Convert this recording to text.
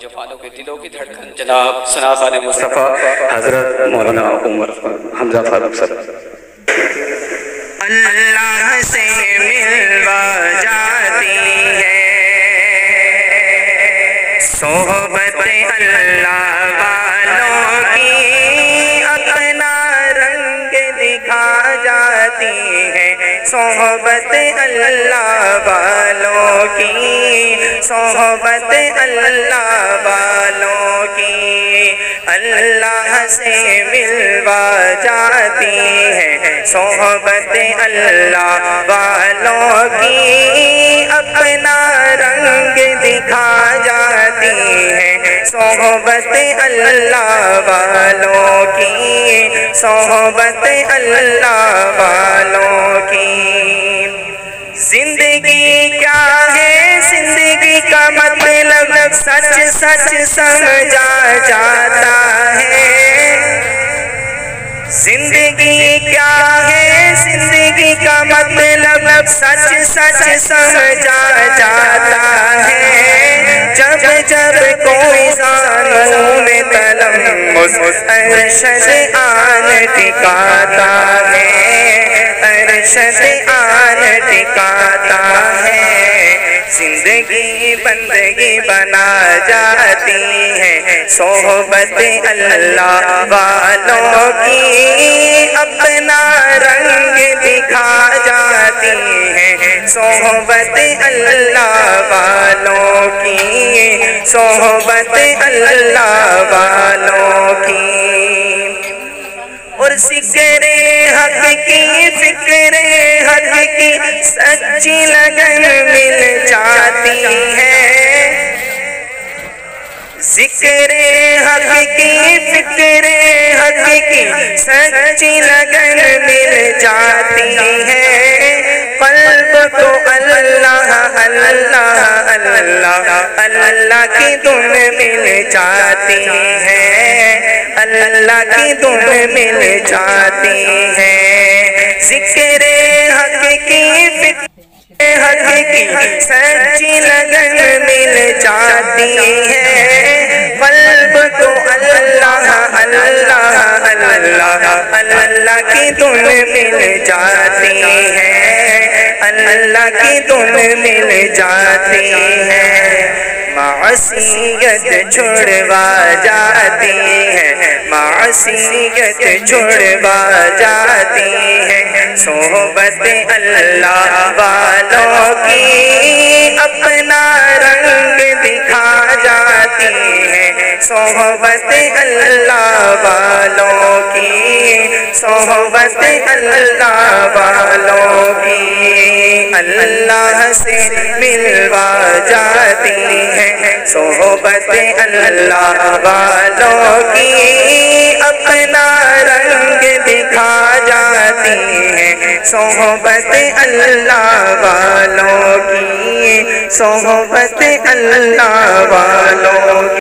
نوجوانوں کے دلوں کی دھڑکن جناب ثنا خان مصطفیٰ حضرت مولانا عمر حمزہ فاروق صاحب۔ اللہ سے ملوا جاتی ہے صحبت اللہ والوں کی، اپنا رنگ دکھا جاتی ہے صحبت اللہ والوں کی، صحبت اللہ والوں کی، اللہ سے ملوا جاتی ہے صحبت اللہ والوں کی، اپنا رنگ دکھا جاتی ہے صحبت اللہ والوں کی، صحبت اللہ والوں کی۔ زندگی کیا ہے، زندگی کا مطلب سچ سچ سمجھا جاتا ہے۔ زندگی کیا ہے، زندگی کا مطلب سچ سچ سمجھا جاتا ہے۔ جب جب کوئی زانوں میں تلمس ارشد آن ٹکاتا ہے، ارشد آن ٹکاتا ہے۔ زندگی بندگی بنا جاتی ہے صحبت اللہ والوں کی، اپنا رنگ دکھا جاتی ہے صحبت اللہ والوں کی، صحبت اللہ والوں کی۔ اور ذکر حق کی، فکر حق کی سچی لگن مل جاتی ہے۔ ذکر حق کی، فکر حق کی سچی لگن مل جاتی ہے۔ قلب کو اللہ اللہ اللہ اللہ کی دھن مل جاتی ہے، اللہ کی دھن مل جاتی ہے۔ ذکر حق کی، فکر حق کی سچی لگن مل جاتی ہے۔ قلب کو اللہ اللہ اللہ اللہ کی دھن مل جاتی ہے، اللہ کی دھن مل جاتی ہے۔ معصیت چھڑوا جاتی ہے، معصیت چھڑوا جاتی ہے صحبت اللہ والوں کی، اپنا رنگ دکھا جاتی ہے صحبت اللہ والوں کی، صحبت اللہ والوں کی۔ اللہ سے ملوا جاتی ہے صحبت اللہ والوں کی، اپنا رنگ دکھا جاتی ہے صحبت اللہ والوں کی، صحبت اللہ والوں کی۔